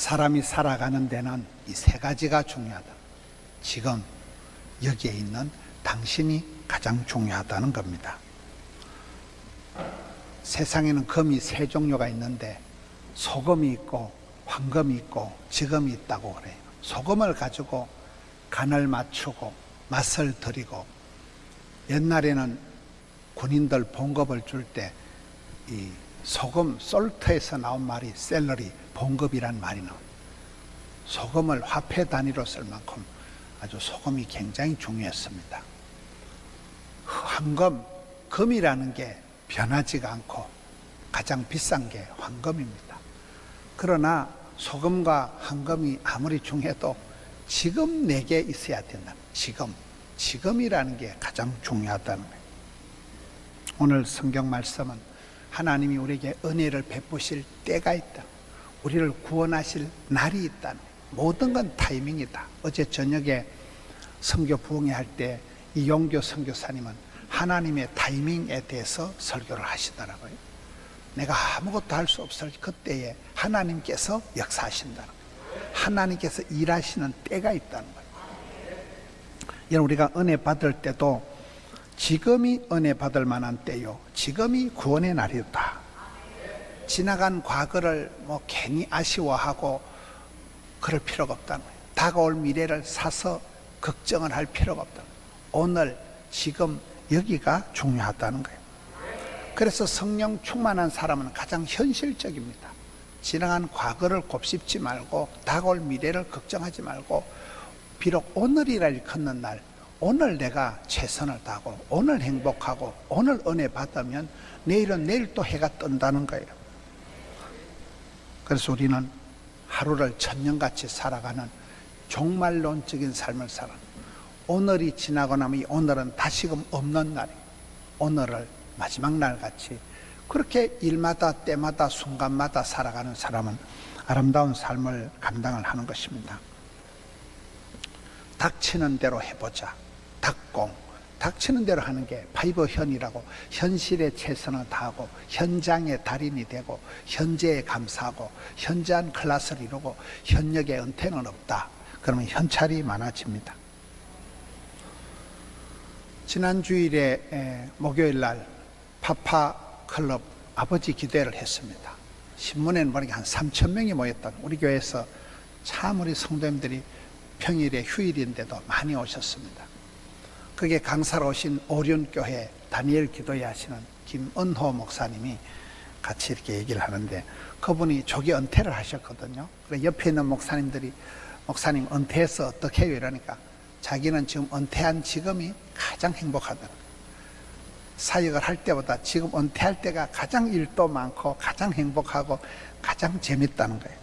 사람이 살아가는 데는 이 세 가지가 중요하다. 지금 여기에 있는 당신이 가장 중요하다는 겁니다. 세상에는 금이 세 종류가 있는데 소금이 있고 황금이 있고 지금이 있다고 그래요. 소금을 가지고 간을 맞추고 맛을 들이고, 옛날에는 군인들 봉급을 줄 때 이 소금 솔트에서 나온 말이 셀러리 봉급이란 말이 나옵니다. 소금을 화폐 단위로 쓸 만큼 아주 소금이 굉장히 중요했습니다. 황금, 금이라는 게 변하지가 않고 가장 비싼 게 황금입니다. 그러나 소금과 황금이 아무리 중요해도 지금 내게 있어야 된다. 지금이라는 게 가장 중요하다는 거예요. 오늘 성경 말씀은 하나님이 우리에게 은혜를 베푸실 때가 있다. 우리를 구원하실 날이 있다. 모든 건 타이밍이다. 어제 저녁에 선교 부흥회 할 때 이용교 선교사님은 하나님의 타이밍에 대해서 설교를 하시더라고요. 내가 아무것도 할 수 없을 그때에 하나님께서 역사하신다는 거예요. 하나님께서 일하시는 때가 있다는 거예요. 여러분, 우리가 은혜 받을 때도 지금이 은혜 받을 만한 때요, 지금이 구원의 날이었다. 지나간 과거를 괜히 아쉬워하고 그럴 필요가 없다는 거예요. 다가올 미래를 사서 걱정을 할 필요가 없다. 오늘 지금 여기가 중요하다는 거예요. 그래서 성령 충만한 사람은 가장 현실적입니다. 지나간 과거를 곱씹지 말고 다가올 미래를 걱정하지 말고, 비록 오늘이라 걷는 날, 오늘 내가 최선을 다하고 오늘 행복하고 오늘 은혜 받으면 내일은 내일 또 해가 뜬다는 거예요. 그래서 우리는 하루를 천년같이 살아가는 종말론적인 삶을 살아. 오늘이 지나고 나면 이 오늘은 다시금 없는 날이에요. 오늘을 마지막 날같이 그렇게 일마다 때마다 순간마다 살아가는 사람은 아름다운 삶을 감당을 하는 것입니다. 닥치는 대로 해보자. 닥치는 대로 하는 게 파이버현이라고, 현실에 최선을 다하고 현장의 달인이 되고 현재에 감사하고 현저한 클래스를 이루고 현역의 은퇴는 없다. 그러면 현찰이 많아집니다. 지난 주일에 목요일 날 파파클럽 아버지 기도회를 했습니다. 신문에는 보니까 한 3,000명이 모였다. 우리 교회에서 참 우리 성도님들이 평일에 휴일인데도 많이 오셨습니다. 그게 강사로 오신 오륜교회 다니엘 기도회 하시는 김은호 목사님이 같이 이렇게 얘기를 하는데, 그분이 조기 은퇴를 하셨거든요. 그래서 옆에 있는 목사님들이 목사님 은퇴해서 어떻게 해요? 이러니까 자기는 지금 은퇴한 지금이 가장 행복하다는 거예요. 사역을 할 때보다 지금 은퇴할 때가 가장 일도 많고 가장 행복하고 가장 재밌다는 거예요.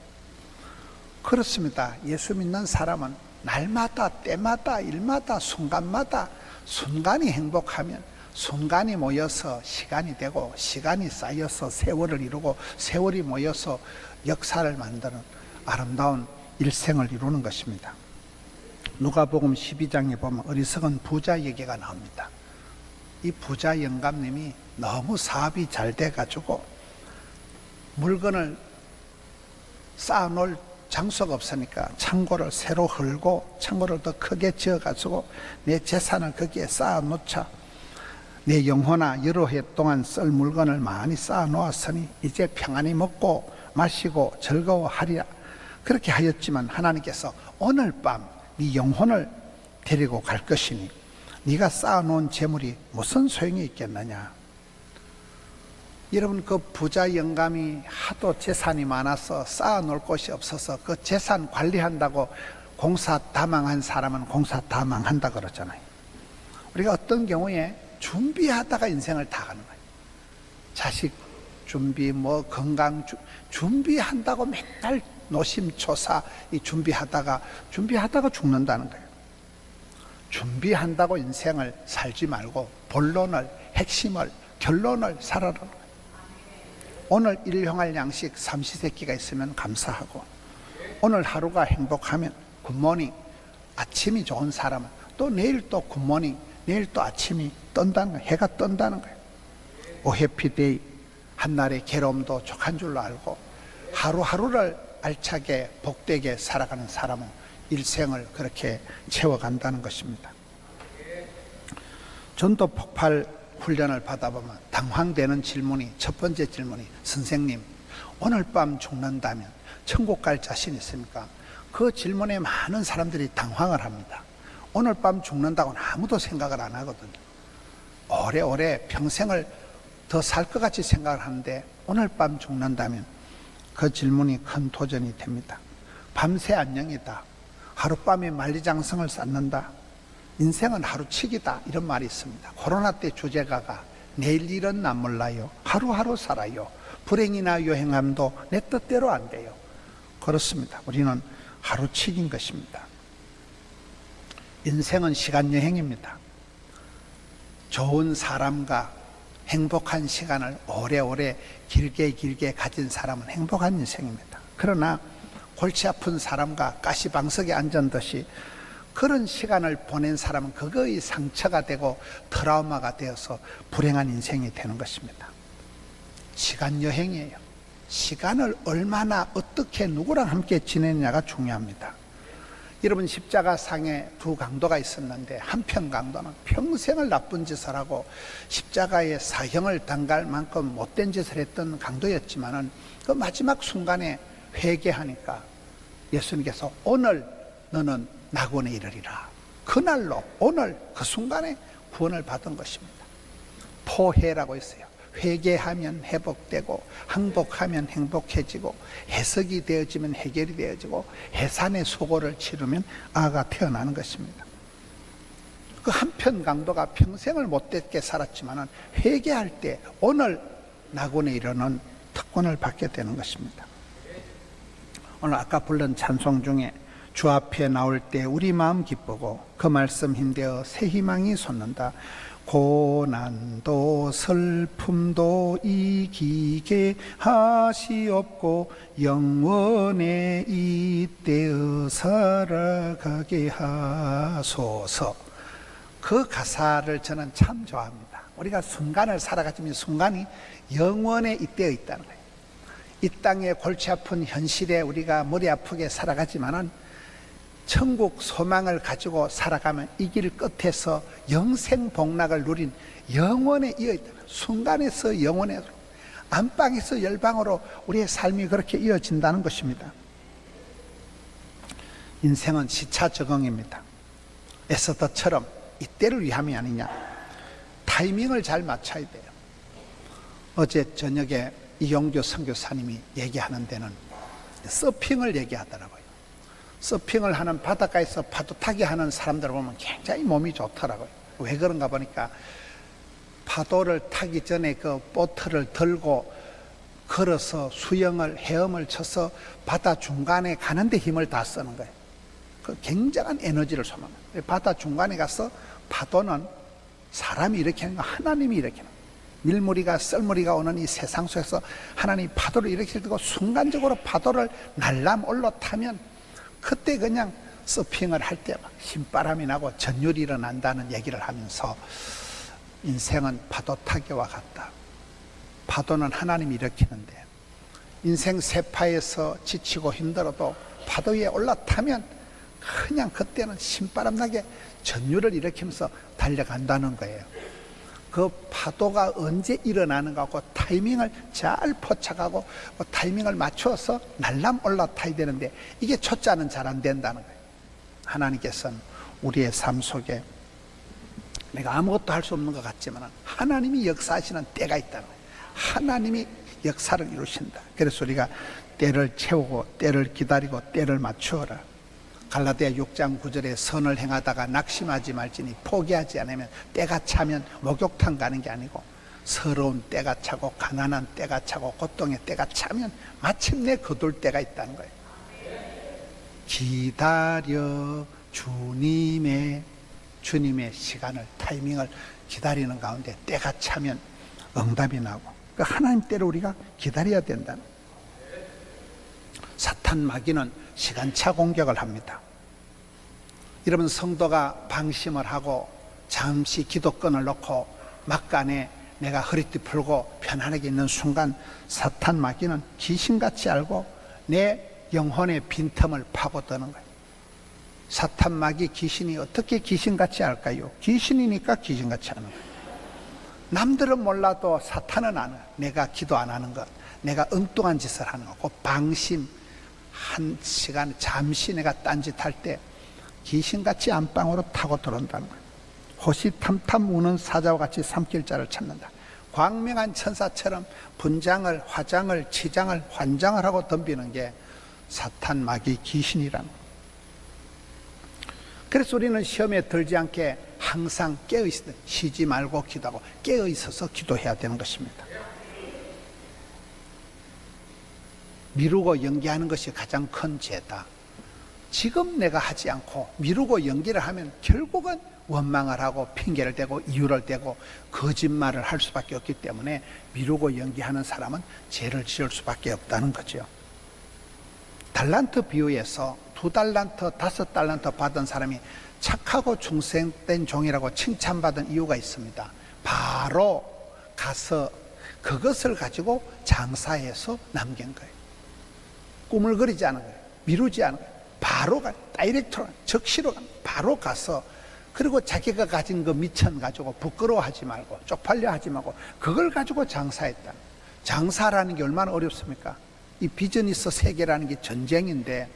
그렇습니다. 예수 믿는 사람은 날마다 때마다 일마다 순간마다 순간이 행복하면 순간이 모여서 시간이 되고 시간이 쌓여서 세월을 이루고 세월이 모여서 역사를 만드는 아름다운 일생을 이루는 것입니다. 누가복음 12장에 보면 어리석은 부자 얘기가 나옵니다. 이 부자 영감님이 너무 사업이 잘 돼가지고 물건을 쌓아놓을 장소가 없으니까 창고를 새로 헐고 창고를 더 크게 지어가지고 내 재산을 거기에 쌓아놓자. 내 영혼아, 여러 해 동안 쓸 물건을 많이 쌓아놓았으니 이제 평안히 먹고 마시고 즐거워하리라. 그렇게 하였지만 하나님께서 오늘 밤 네 영혼을 데리고 갈 것이니 네가 쌓아놓은 재물이 무슨 소용이 있겠느냐. 여러분, 그 부자 영감이 하도 재산이 많아서 쌓아놓을 곳이 없어서 그 재산 관리한다고 공사 다 망한 사람은 공사 다 망한다 그러잖아요. 우리가 어떤 경우에 준비하다가 인생을 다 가는 거예요. 자식 준비, 건강 준비한다고 맨날 노심초사 준비하다가 죽는다는 거예요. 준비한다고 인생을 살지 말고 본론을, 핵심을, 결론을 살아라. 오늘 일용할 양식 삼시세끼가 있으면 감사하고, 오늘 하루가 행복하면 굿모닝, 아침이 좋은 사람은 또 내일 또 굿모닝, 내일 또 아침이 뜬다는 거예요. 해가 뜬다는 거예요. 오 해피데이, 한날의 괴로움도 족한 줄로 알고 하루하루를 알차게 복되게 살아가는 사람은 일생을 그렇게 채워간다는 것입니다. 전도 폭발 훈련을 받아보면 당황되는 질문이, 첫 번째 질문이, 선생님 오늘 밤 죽는다면 천국 갈 자신 있습니까? 그 질문에 많은 사람들이 당황을 합니다. 오늘 밤 죽는다고는 아무도 생각을 안 하거든요. 오래오래 평생을 더 살 것 같이 생각을 하는데 오늘 밤 죽는다면 그 질문이 큰 도전이 됩니다. 밤새 안녕이다. 하룻밤에 만리장성을 쌓는다. 인생은 하루치기다. 이런 말이 있습니다. 코로나 때 주제가가 내일 일은 난 몰라요. 하루하루 살아요. 불행이나 요행함도 내 뜻대로 안 돼요. 그렇습니다. 우리는 하루치기인 것입니다. 인생은 시간 여행입니다. 좋은 사람과 행복한 시간을 오래오래 길게 가진 사람은 행복한 인생입니다. 그러나 골치 아픈 사람과 가시방석에 앉은 듯이 그런 시간을 보낸 사람은 그거의 상처가 되고 트라우마가 되어서 불행한 인생이 되는 것입니다. 시간 여행이에요. 시간을 얼마나 어떻게 누구랑 함께 지내느냐가 중요합니다. 여러분, 십자가상에 두 강도가 있었는데 한편 강도는 평생을 나쁜 짓을 하고 십자가의 사형을 당할 만큼 못된 짓을 했던 강도였지만은 그 마지막 순간에 회개하니까 예수님께서 오늘 너는 낙원에 이르리라. 그날로 오늘 그 순간에 구원을 받은 것입니다. 포해라고 있어요. 회개하면 회복되고 항복하면 행복해지고 해석이 되어지면 해결이 되어지고 해산의 수고를 치르면 아가 태어나는 것입니다. 그 한편 강도가 평생을 못되게 살았지만 회개할 때 오늘 낙원에 이르는 특권을 받게 되는 것입니다. 오늘 아까 부른 찬송 중에 주 앞에 나올 때 우리 마음 기쁘고 그 말씀 힘되어 새 희망이 솟는다. 고난도 슬픔도 이기게 하시옵고 영원에 이때어 살아가게 하소서. 그 가사를 저는 참 좋아합니다. 우리가 순간을 살아가지만 순간이 영원에 이때어 있다는 거예요. 이 땅의 골치 아픈 현실에 우리가 머리 아프게 살아가지만은 천국 소망을 가지고 살아가면 이 길 끝에서 영생 복락을 누린 영원에 이어있다. 순간에서 영원에, 안방에서 열방으로 우리의 삶이 그렇게 이어진다는 것입니다. 인생은 시차 적응입니다. 에스더처럼 이때를 위함이 아니냐. 타이밍을 잘 맞춰야 돼요. 어제 저녁에 이용규 선교사님이 얘기하는 데는 서핑을 얘기하더라고요. 서핑을 하는 바닷가에서 파도 타기 하는 사람들을 보면 굉장히 몸이 좋더라고요. 왜 그런가 보니까 파도를 타기 전에 그 보트를 들고 걸어서 수영을 헤엄을 쳐서 바다 중간에 가는데 힘을 다 쓰는 거예요. 그 굉장한 에너지를 소모합니다. 바다 중간에 가서 파도는 사람이 일으키는 거 하나님이 일으키는 거예요. 밀무리가 썰무리가 오는 이 세상 속에서 하나님이 파도를 일으킬 때고 순간적으로 파도를 날람 올라타면 그때 그냥 서핑을 할 때 막 힘바람이 나고 전율이 일어난다는 얘기를 하면서 인생은 파도 타기와 같다. 파도는 하나님이 일으키는데 인생 세파에서 지치고 힘들어도 파도 위에 올라타면 그냥 그때는 신바람 나게 전율을 일으키면서 달려간다는 거예요. 그 파도가 언제 일어나는가 하고 타이밍을 잘 포착하고 그 타이밍을 맞춰서 날람 올라타야 되는데 이게 초짜는 잘 안 된다는 거예요. 하나님께서는 우리의 삶 속에 내가 아무것도 할 수 없는 것 같지만 하나님이 역사하시는 때가 있다는 거예요. 하나님이 역사를 이루신다. 그래서 우리가 때를 채우고 때를 기다리고 때를 맞추어라. 갈라디아 6장 9절에 선을 행하다가 낙심하지 말지니 포기하지 않으면 때가 차면 목욕탕 가는 게 아니고 서러운 때가 차고 가난한 때가 차고 고통의 때가 차면 마침내 거둘 때가 있다는 거예요. 기다려 주님의 시간을 타이밍을 기다리는 가운데 때가 차면 응답이 나고 그러니까 하나님 때를 우리가 기다려야 된다는 거예요. 사탄 마귀는 시간차 공격을 합니다. 여러분, 성도가 방심을 하고 잠시 기도권을 놓고 막간에 내가 허리띠 풀고 편안하게 있는 순간 사탄 마귀는 귀신같이 알고 내 영혼의 빈틈을 파고드는 거예요. 사탄 마귀 귀신이 어떻게 귀신같이 할까요? 귀신이니까 귀신같이 하는 거예요. 남들은 몰라도 사탄은 아는 거예요. 내가 기도 안 하는 것, 내가 엉뚱한 짓을 하는 거고, 방심, 한 시간 잠시 내가 딴짓할 때 귀신같이 안방으로 타고 들어온다는 거예요. 호시탐탐 우는 사자와 같이 삼킬 자를 찾는다. 광명한 천사처럼 분장을, 화장을, 치장을, 환장을 하고 덤비는 게 사탄 마귀 귀신이라는 거예요. 그래서 우리는 시험에 들지 않게 항상 깨어있어, 쉬지 말고 기도하고 깨어있어서 기도해야 되는 것입니다. 미루고 연기하는 것이 가장 큰 죄다. 지금 내가 하지 않고 미루고 연기를 하면 결국은 원망을 하고 핑계를 대고 이유를 대고 거짓말을 할 수밖에 없기 때문에 미루고 연기하는 사람은 죄를 지을 수밖에 없다는 거죠. 달란트 비유에서 2달란트, 5달란트 받은 사람이 착하고 충성된 종이라고 칭찬받은 이유가 있습니다. 바로 가서 그것을 가지고 장사해서 남긴 거예요. 꾸물거리지 않은 거예요. 미루지 않은 거예요. 바로 다이렉트로, 적시로 바로 가서, 그리고 자기가 가진 그 미천 가지고 부끄러워하지 말고 쪽팔려 하지 말고 그걸 가지고 장사했다. 장사라는 게 얼마나 어렵습니까? 이 비즈니스 세계라는 게 전쟁인데,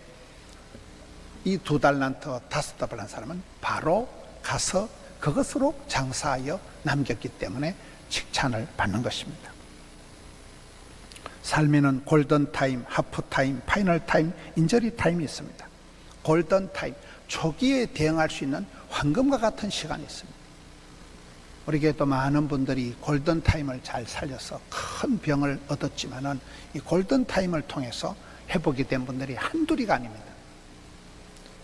이 2달란트, 5달란트 사람은 바로 가서 그것으로 장사하여 남겼기 때문에 칭찬을 받는 것입니다. 삶에는 골든타임, 하프타임, 파이널타임, 인저리타임이 있습니다. 골든타임, 초기에 대응할 수 있는 황금과 같은 시간이 있습니다. 우리 교회도 많은 분들이 골든타임을 잘 살려서 큰 병을 얻었지만은 이 골든타임을 통해서 회복이 된 분들이 한둘이가 아닙니다.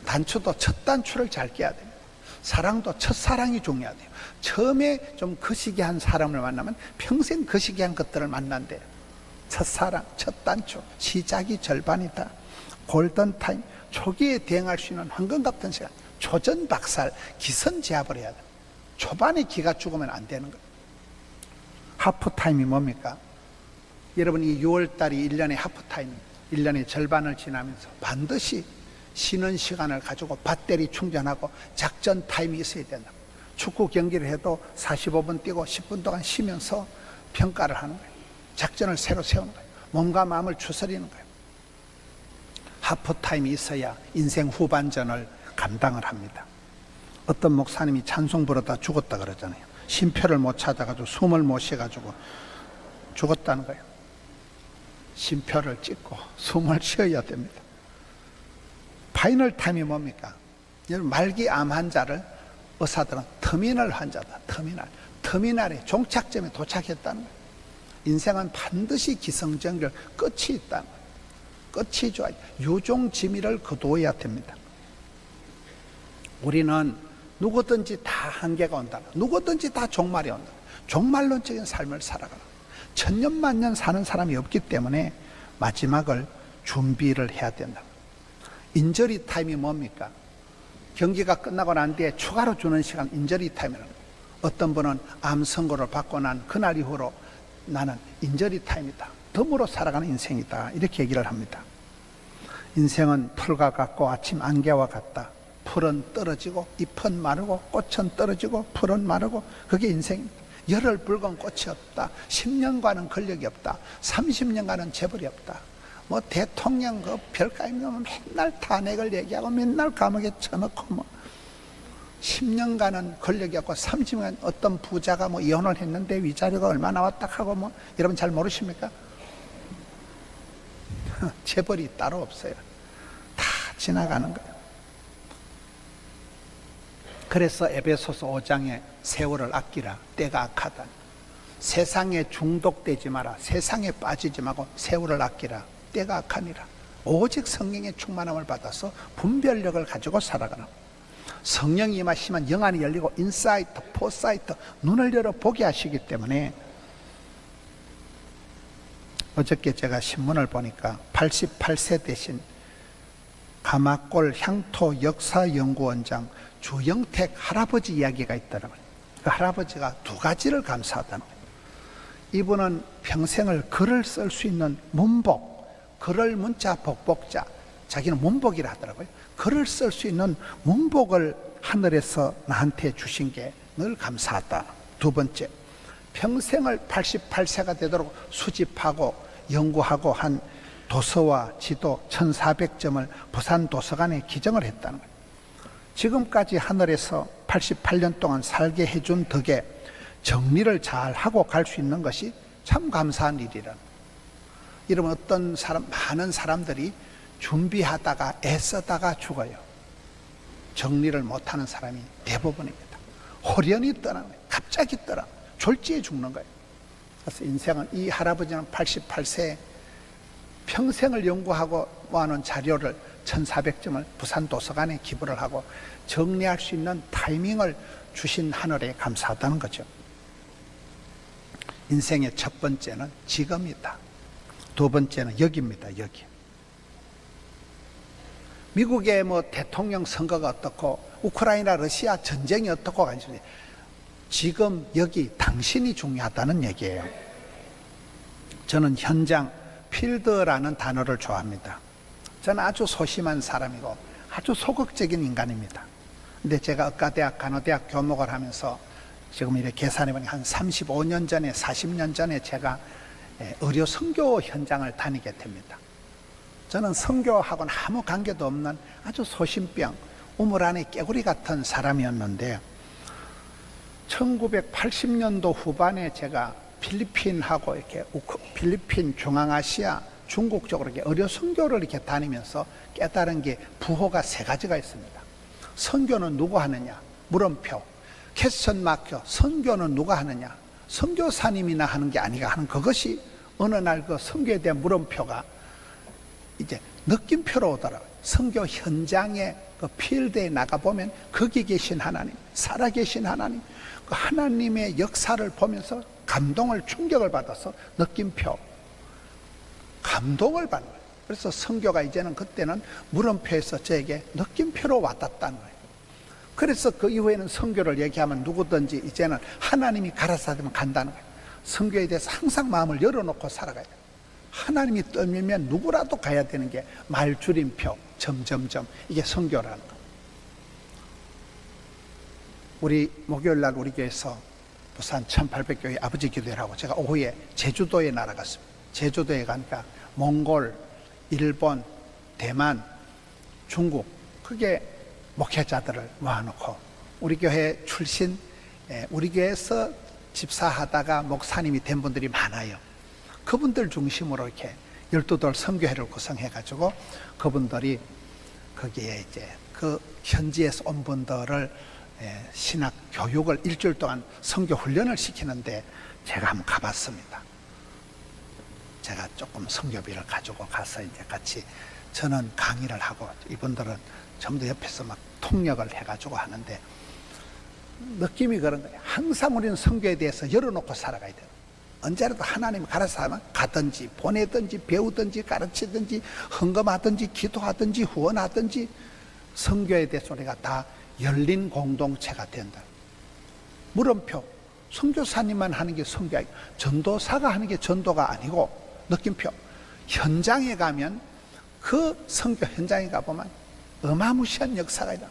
단추도 첫 단추를 잘 깨야 됩니다. 사랑도 첫사랑이 중요하대요. 처음에 좀 거시기한 사람을 만나면 평생 거시기한 것들을 만난대요. 첫사랑, 첫 단추, 시작이 절반이다. 골든타임, 초기에 대응할 수 있는 황금 같은 시간, 초전박살, 기선제압을 해야 돼요. 초반에 기가 죽으면 안 되는 거예요. 하프타임이 뭡니까? 여러분, 이 6월달이 1년의 하프타임입니다. 1년의 절반을 지나면서 반드시 쉬는 시간을 가지고 배터리 충전하고 작전 타임이 있어야 된다. 축구 경기를 해도 45분 뛰고 10분 동안 쉬면서 평가를 하는 거예요. 작전을 새로 세우는 거예요. 몸과 마음을 추스리는 거예요. 하프타임이 있어야 인생 후반전을 감당을 합니다. 어떤 목사님이 찬송 부르다 죽었다 그러잖아요. 쉼표를 못 찾아가지고 숨을 못 쉬어가지고 죽었다는 거예요. 쉼표를 찍고 숨을 쉬어야 됩니다. 파이널 타임이 뭡니까? 말기 암 환자를 의사들은 터미널 환자다. 터미널의 종착점에 도착했다는 거예요. 인생은 반드시 기승전결 끝이 있다는 거예요. 끝이 좋아요. 유종지미를 거두어야 됩니다. 우리는 누구든지 다 한계가 온다. 누구든지 다 종말이 온다. 종말론적인 삶을 살아가라. 천년만년 사는 사람이 없기 때문에 마지막을 준비를 해야 된다. 인저리 타임이 뭡니까? 경기가 끝나고 난 뒤에 추가로 주는 시간, 인저리 타임이라는 거예요. 어떤 분은 암 선고를 받고 난 그날 이후로 나는 인저리 타임이다. 덤으로 살아가는 인생이다. 이렇게 얘기를 합니다. 인생은 풀과 같고 아침 안개와 같다. 풀은 떨어지고 잎은 마르고 꽃은 떨어지고 풀은 마르고 그게 인생입니다. 열흘 붉은 꽃이 없다. 10년간은 권력이 없다. 30년간은 재벌이 없다. 뭐 대통령 그 별까이면 맨날 탄핵을 얘기하고 맨날 감옥에 쳐넣고 뭐 10년간은 권력이 없고 30년 어떤 부자가 뭐 이혼을 했는데 위자료가 얼마 나왔다 하고 뭐 여러분 잘 모르십니까? 재벌이 따로 없어요. 다 지나가는 거예요. 그래서 에베소서 5장에 세월을 아끼라. 때가 악하다. 세상에 중독되지 마라. 세상에 빠지지 말고 세월을 아끼라. 때가 악하니라. 오직 성령의 충만함을 받아서 분별력을 가지고 살아가라. 성령이 임하시면 영안이 열리고 인사이트, 포사이트, 눈을 열어 보게 하시기 때문에 어저께 제가 신문을 보니까 88세 되신 가마골 향토 역사연구원장 주영택 할아버지 이야기가 있더라고요. 그 할아버지가 두 가지를 감사하다는 거예요. 이분은 평생을 글을 쓸 수 있는 문복, 글을 문자 복복자, 자기는 문복이라 하더라고요. 글을 쓸 수 있는 문복을 하늘에서 나한테 주신 게 늘 감사하다. 두 번째, 평생을 88세가 되도록 수집하고 연구하고 한 도서와 지도 1400점을 부산 도서관에 기증을 했다는 거예요. 지금까지 하늘에서 88년 동안 살게 해준 덕에 정리를 잘 하고 갈 수 있는 것이 참 감사한 일이라. 이러면 어떤 사람, 많은 사람들이 준비하다가 애쓰다가 죽어요. 정리를 못하는 사람이 대부분입니다. 호련히 떠나는 거예요. 갑자기 떠나 졸지에 죽는 거예요. 그래서 인생은, 이 할아버지는 88세에 평생을 연구하고 모아놓은 자료를 1400점을 부산 도서관에 기부를 하고 정리할 수 있는 타이밍을 주신 하늘에 감사하다는 거죠. 인생의 첫 번째는 지금이다. 두 번째는 여기입니다. 여기. 미국의 대통령 선거가 어떻고 우크라이나 러시아 전쟁이 어떻고 가지고 지금 여기 당신이 중요하다는 얘기예요. 저는 현장, 필드라는 단어를 좋아합니다. 저는 아주 소심한 사람이고 아주 소극적인 인간입니다. 근데 제가 의과대학, 간호대학 교목을 하면서 지금 이렇게 계산해보니 한 35년 전에, 40년 전에 제가 의료 선교 현장을 다니게 됩니다. 저는 선교하고는 아무 관계도 없는 아주 소심병, 우물 안에 깨구리 같은 사람이었는데 1980년도 후반에 제가 필리핀하고 이렇게 필리핀, 중앙아시아, 중국 쪽으로 이렇게 의료 선교를 이렇게 다니면서 깨달은 게 부호가 세 가지가 있습니다. 선교는 누구 하느냐? 물음표. 퀘스천 마크. 선교는 누가 하느냐? 선교사님이나 하는 게 아니가 하는 그것이 어느 날 그 선교에 대한 물음표가 이제 느낌표로 오더라고요. 선교 현장에 그 필드에 나가보면 거기 계신 하나님, 살아계신 하나님, 그 하나님의 역사를 보면서 감동을, 충격을 받아서 느낌표, 감동을 받는 거예요. 그래서 선교가 이제는 그때는 물음표에서 저에게 느낌표로 와닿다는 거예요. 그래서 그 이후에는 선교를 얘기하면 누구든지 이제는 하나님이 가라사 하면 간다는 거예요. 선교에 대해서 항상 마음을 열어놓고 살아가야 돼요. 하나님이 떠밀면 누구라도 가야 되는 게 말줄임표, 점점점, 이게 선교라는 거. 우리 목요일날 우리 교회에서 부산 1800교회 아버지 기도회를 하고 제가 오후에 제주도에 날아갔습니다. 제주도에 가니까 몽골, 일본, 대만, 중국, 그게 목회자들을 모아놓고 우리 교회 출신, 우리 교회에서 집사하다가 목사님이 된 분들이 많아요. 그분들 중심으로 이렇게 12돌 선교회를 구성해가지고 그분들이 거기에 이제 그 현지에서 온 분들을 신학 교육을 일주일 동안 선교 훈련을 시키는데 제가 한번 가봤습니다. 제가 조금 선교비를 가지고 가서 이제 같이 저는 강의를 하고 이분들은 전부 다 옆에서 막 통역을 해가지고 하는데 느낌이 그런 거예요. 항상 우리는 선교에 대해서 열어놓고 살아가야 돼요. 언제라도 하나님이 가라사 하면 가든지 보내든지 배우든지 가르치든지 헌금하든지 기도하든지 후원하든지 선교에 대해서 우리가 다 열린 공동체가 된다. 물음표. 선교사님만 하는 게 선교가 아니고 전도사가 하는 게 전도가 아니고 느낌표. 현장에 가면 그 선교 현장에 가보면 어마무시한 역사가 있다.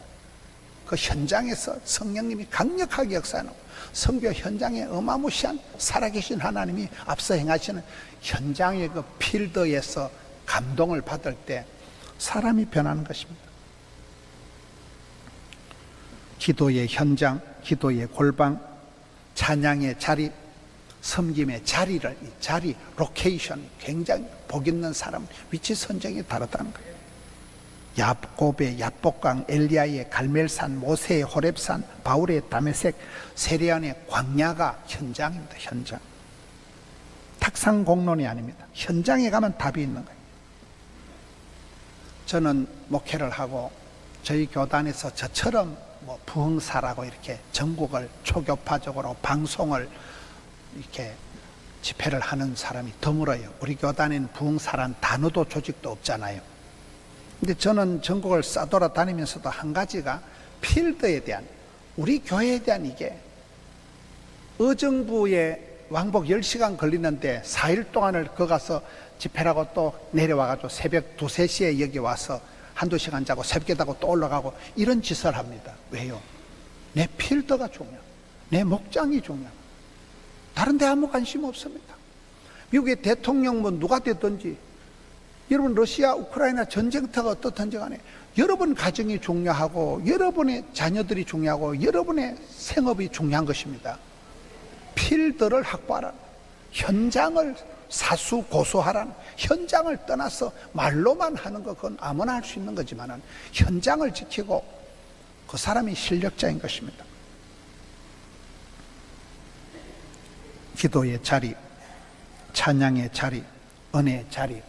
그 현장에서 성령님이 강력하게 역사하고 선교 현장에 어마무시한 살아계신 하나님이 앞서 행하시는 현장의 그 필드에서 감동을 받을 때 사람이 변하는 것입니다. 기도의 현장, 기도의 골방, 찬양의 자리, 섬김의 자리를, 이 자리, 로케이션, 굉장히 복 있는 사람, 위치 선정이 다르다는 거예요. 야곱의 야복강, 엘리야의 갈멜산, 모세의 호렙산, 바울의 다메섹, 세례안의 광야가 현장입니다. 현장. 탁상 공론이 아닙니다. 현장에 가면 답이 있는 거예요. 저는 목회를 하고 저희 교단에서 저처럼 부흥사라고 이렇게 전국을 초교파적으로 방송을 이렇게 집회를 하는 사람이 드물어요. 우리 교단에는 부흥사란 단어도 조직도 없잖아요. 근데 저는 전국을 싸돌아다니면서도 한 가지가 필드에 대한, 우리 교회에 대한 이게 의정부에 왕복 10시간 걸리는데 4일 동안을 거 가서 집회라고 또 내려와가지고 새벽 2, 3시에 여기 와서 한두 시간 자고 새벽에 자고 또 올라가고 이런 짓을 합니다. 왜요? 내 필드가 중요해요. 내 목장이 중요해요. 다른 데 아무 관심 없습니다. 미국의 대통령 뭐 누가 됐든지, 여러분 러시아 우크라이나 전쟁터가 어떻든지 간에 여러분 가정이 중요하고 여러분의 자녀들이 중요하고 여러분의 생업이 중요한 것입니다. 필드를 확보하라. 현장을 사수고수하라는, 현장을 떠나서 말로만 하는 것, 그건 아무나 할 수 있는 거지만 현장을 지키고 그 사람이 실력자인 것입니다. 기도의 자리, 찬양의 자리, 은혜의 자리,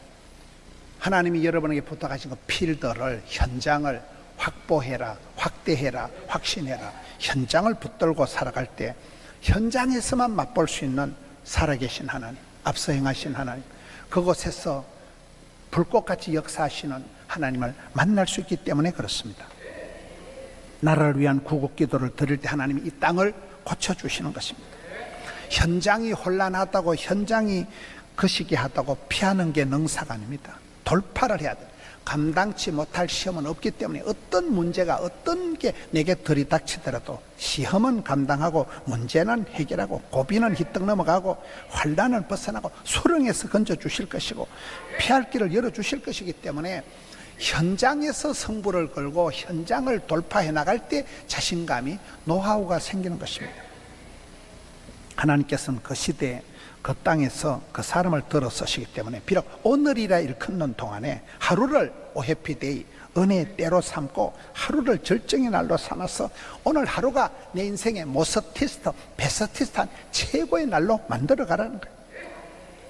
하나님이 여러분에게 부탁하신 그 필드를, 현장을 확보해라, 확대해라, 확신해라. 현장을 붙들고 살아갈 때 현장에서만 맛볼 수 있는 살아계신 하나님, 앞서 행하신 하나님, 그곳에서 불꽃같이 역사하시는 하나님을 만날 수 있기 때문에 그렇습니다. 나라를 위한 구국기도를 드릴 때 하나님이 이 땅을 고쳐주시는 것입니다. 현장이 혼란하다고, 현장이 거시기 하다고 피하는 게 능사가 아닙니다. 돌파를 해야 돼요. 감당치 못할 시험은 없기 때문에 어떤 문제가, 어떤 게 내게 들이닥치더라도 시험은 감당하고 문제는 해결하고 고비는 휘떡 넘어가고 환난을 벗어나고 수렁에서 건져주실 것이고 피할 길을 열어주실 것이기 때문에 현장에서 승부를 걸고 현장을 돌파해 나갈 때 자신감이, 노하우가 생기는 것입니다. 하나님께서는 그 시대에 그 땅에서 그 사람을 들어 쓰시기 때문에 비록 오늘이라 일컫는 동안에 하루를 오해피데이, 은혜의 때로 삼고 하루를 절정의 날로 삼아서 오늘 하루가 내 인생의 모스티스트, 베스티스트한 최고의 날로 만들어 가라는 거예요.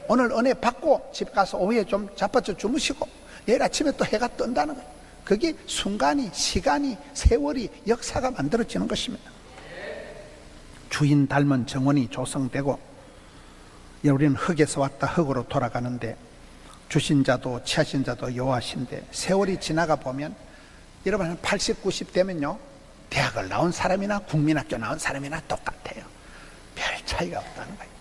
오늘 은혜 받고 집 가서 오후에 좀 자빠져 주무시고 내일 아침에 또 해가 뜬다는 거예요. 그게 순간이, 시간이, 세월이, 역사가 만들어지는 것입니다. 주인 닮은 정원이 조성되고, 우리는 흙에서 왔다 흙으로 돌아가는데 주신 자도 취하신 자도 여호와신데, 세월이 지나가 보면 여러분 한 80, 90 되면요, 대학을 나온 사람이나 국민학교 나온 사람이나 똑같아요. 별 차이가 없다는 거예요.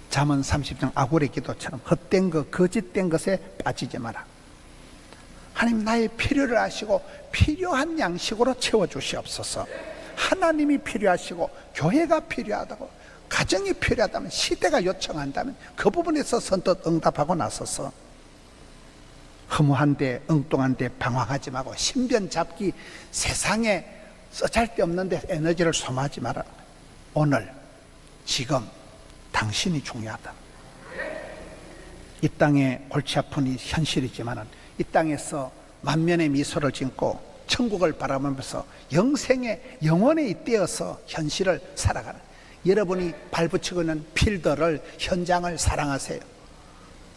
잠언 30장 아굴의 기도처럼 헛된 것, 거짓된 것에 빠지지 마라. 하나님 나의 필요를 아시고 필요한 양식으로 채워주시옵소서. 하나님이 필요하시고 교회가 필요하다고, 가정이 필요하다면, 시대가 요청한다면 그 부분에서 선뜻 응답하고 나서서 허무한데 엉뚱한데 방황하지 말고 신변 잡기, 세상에 쓰잘데없는데 에너지를 소모하지 마라. 오늘 지금 당신이 중요하다. 이 땅에 골치 아픈 이 현실이지만 이 땅에서 만면의 미소를 짓고 천국을 바라보면서 영생의 영원에 잇대어서 현실을 살아가는, 여러분이 발붙이고 있는 필드를, 현장을 사랑하세요.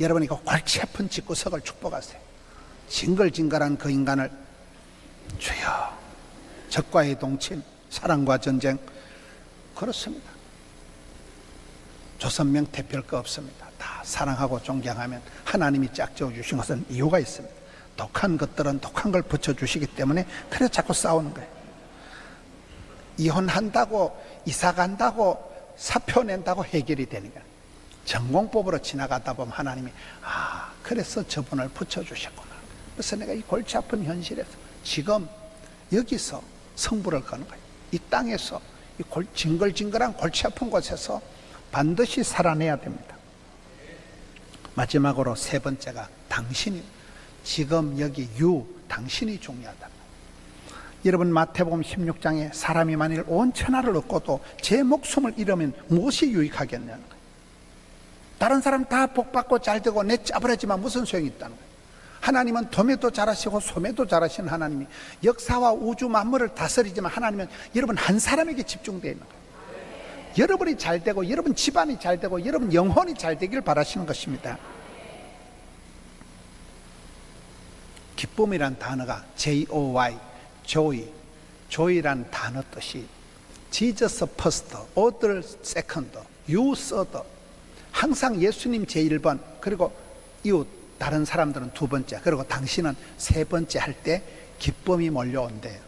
여러분이 그 골치 아픈 집구석을 축복하세요. 징글징글한 그 인간을 주여, 적과의 동침, 사랑과 전쟁, 그렇습니다. 조선명 대표할 거 없습니다. 다 사랑하고 존경하면 하나님이 짝지어 주신 것은 이유가 있습니다. 독한 것들은 독한 걸 붙여주시기 때문에 그래서 자꾸 싸우는 거예요. 이혼한다고, 이사 간다고, 사표 낸다고 해결이 되는 거예요. 전공법으로 지나가다 보면 하나님이 그래서 저분을 붙여주셨구나. 그래서 내가 이 골치 아픈 현실에서 지금 여기서 승부를 거는 거예요. 이 땅에서 이 징글징글한 골치 아픈 곳에서 반드시 살아내야 됩니다. 마지막으로 세 번째가 당신이, 지금 여기 당신이 중요하다. 여러분 마태복음 16장에 사람이 만일 온 천하를 얻고도 제 목숨을 잃으면 무엇이 유익하겠냐는 거예요. 다른 사람 다 복받고 잘되고 내 짜부라지만 무슨 소용이 있다는 거예요. 하나님은 도매도 잘하시고 소매도 잘하시는 하나님이 역사와 우주 만물을 다스리지만 하나님은 여러분 한 사람에게 집중되어 있는 거예요. 여러분이 잘되고 여러분 집안이 잘되고 여러분 영혼이 잘되기를 바라시는 것입니다. 기쁨이란 단어가 Joy, joy란 단어 뜻이 Jesus first, other second, you third. 항상 예수님 제1번, 그리고 이웃, 다른 사람들은 두 번째, 그리고 당신은 세 번째 할 때 기쁨이 몰려온대요.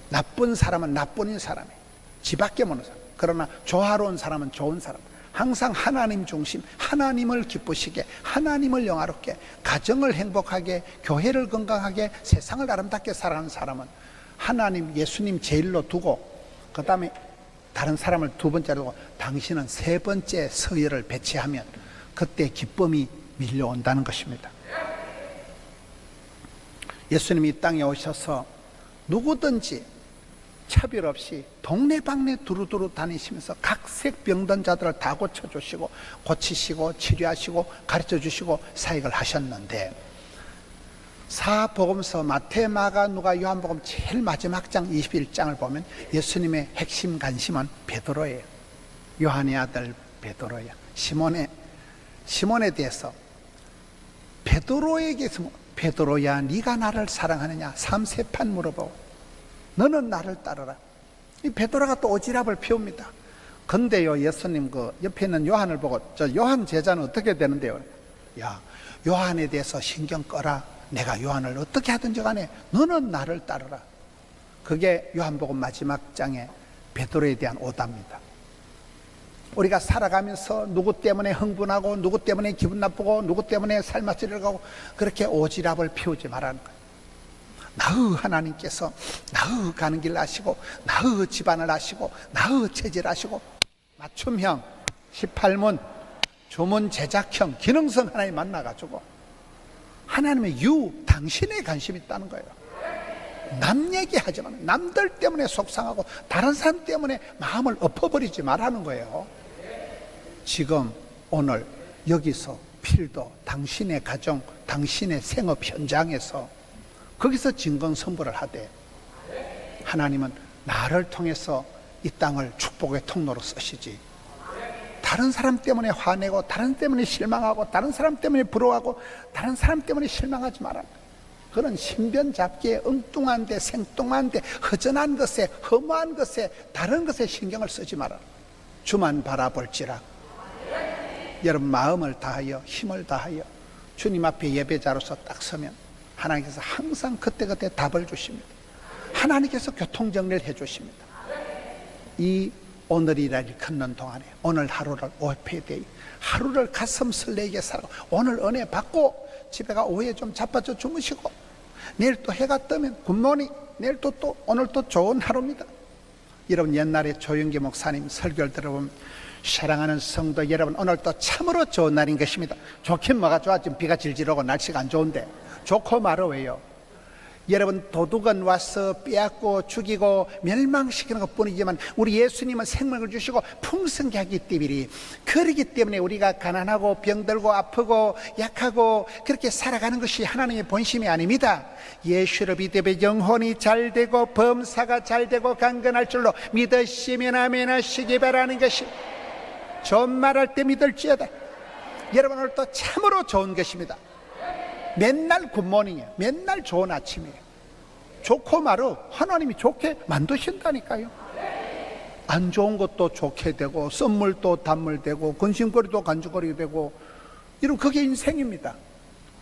나쁜 사람은 나뿐인 사람이에요. 지밖에 모르는 사람. 그러나 조화로운 사람은 좋은 사람. 항상 하나님 중심, 하나님을 기쁘시게, 하나님을 영화롭게, 가정을 행복하게, 교회를 건강하게, 세상을 아름답게 살아가는 사람은 하나님, 예수님 제일로 두고 그 다음에 다른 사람을 두 번째로 두고 당신은 세 번째 서열을 배치하면 그때 기쁨이 밀려온다는 것입니다. 예수님이 이 땅에 오셔서 누구든지 차별 없이 동네방네 두루두루 다니시면서 각색 병든 자들을 다 고쳐주시고 고치시고 치료하시고 가르쳐주시고 사역을 하셨는데, 사복음서 마태, 마가, 누가, 요한복음 제일 마지막 장 21장을 보면 예수님의 핵심 관심은 베드로예요. 요한의 아들 베드로예요. 시몬에 대해서 베드로에게서 베드로야 네가 나를 사랑하느냐 3세판 물어보고 너는 나를 따르라. 이 베드로가 또 오지랖을 피웁니다. 근데요, 예수님 그 옆에 있는 요한을 보고 저 요한 제자는 어떻게 되는데요? 야, 요한에 대해서 신경 꺼라. 내가 요한을 어떻게 하든지 간에 너는 나를 따르라. 그게 요한복음 마지막 장에 베드로에 대한 오답입니다. 우리가 살아가면서 누구 때문에 흥분하고 누구 때문에 기분 나쁘고 누구 때문에 삶아지려 가고 그렇게 오지랖을 피우지 말라는 거예요. 나의 하나님께서 나의 가는 길 아시고 나의 집안을 아시고 나의 체질 아시고 맞춤형 18문 조문 제작형 기능성 하나님 만나가지고 하나님의 당신에 관심이 있다는 거예요. 남 얘기하지 마. 남들 때문에 속상하고 다른 사람 때문에 마음을 엎어버리지 말라는 거예요. 지금 오늘 여기서 필도 당신의 가정, 당신의 생업 현장에서 거기서 진건 선포를 하되 하나님은 나를 통해서 이 땅을 축복의 통로로 쓰시지, 다른 사람 때문에 화내고 다른 사람 때문에 실망하고 다른 사람 때문에 부러워하고 다른 사람 때문에 실망하지 마라. 그런 신변잡기에 엉뚱한데 생뚱한데 허전한 것에 허무한 것에 다른 것에 신경을 쓰지 마라. 주만 바라볼지라. 여러분 마음을 다하여 힘을 다하여 주님 앞에 예배자로서 딱 서면 하나님께서 항상 그때그때 답을 주십니다. 하나님께서 교통정리를 해주십니다. 이 오늘이라를 걷는 동안에 오늘 하루를 오페데이, 하루를 가슴 설레게 살고 오늘 은혜 받고 집에 가 오후에 좀 자빠져 주무시고 내일 또 해가 뜨면 굿모닝, 내일 또 오늘 또 좋은 하루입니다. 여러분 옛날에 조영기 목사님 설교를 들어보면 사랑하는 성도 여러분, 오늘 또 참으로 좋은 날인 것입니다. 좋긴 뭐가 좋아, 지금 비가 질질 오고 날씨가 안 좋은데 좋고 말어 왜요? 여러분 도둑은 와서 빼앗고 죽이고 멸망시키는 것뿐이지만 우리 예수님은 생명을 주시고 풍성케 하기 때문에, 그러기 때문에 우리가 가난하고 병들고 아프고 약하고 그렇게 살아가는 것이 하나님의 본심이 아닙니다. 예수를 믿으면 영혼이 잘되고 범사가 잘되고 강건할 줄로 믿으시면 아멘 하시기 바라는 것이, 좋은 말할 때 믿을지어다. 여러분 오늘 또 참으로 좋은 것입니다. 맨날 굿모닝이에요. 맨날 좋은 아침이에요. 좋고 말어 하나님이 좋게 만드신다니까요. 안 좋은 것도 좋게 되고 썸물도 단물되고 근심거리도 간주거리게 되고 이런 그게 인생입니다.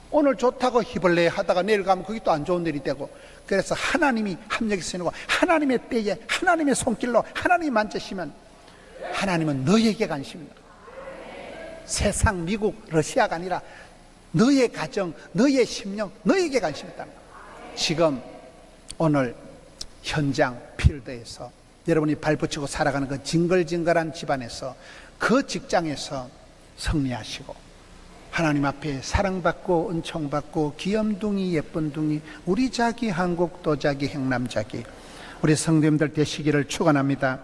오늘 좋다고 히벌레 하다가 내일 가면 그게 또 안 좋은 일이 되고, 그래서 하나님이 합력해서 하나님의 때에 하나님의 손길로 하나님이 만지시면 하나님은 너에게 관심입니다. 세상 미국 러시아가 아니라 너의 가정, 너의 심령, 너에게 관심이 있다는 거예요. 지금 오늘 현장 필드에서 여러분이 발붙이고 살아가는 그 징글징글한 집안에서 그 직장에서 승리하시고 하나님 앞에 사랑받고 은총받고 귀염둥이 예쁜둥이 우리 자기 한국 도자기 행남자기 우리 성도님들 되시기를 축원합니다.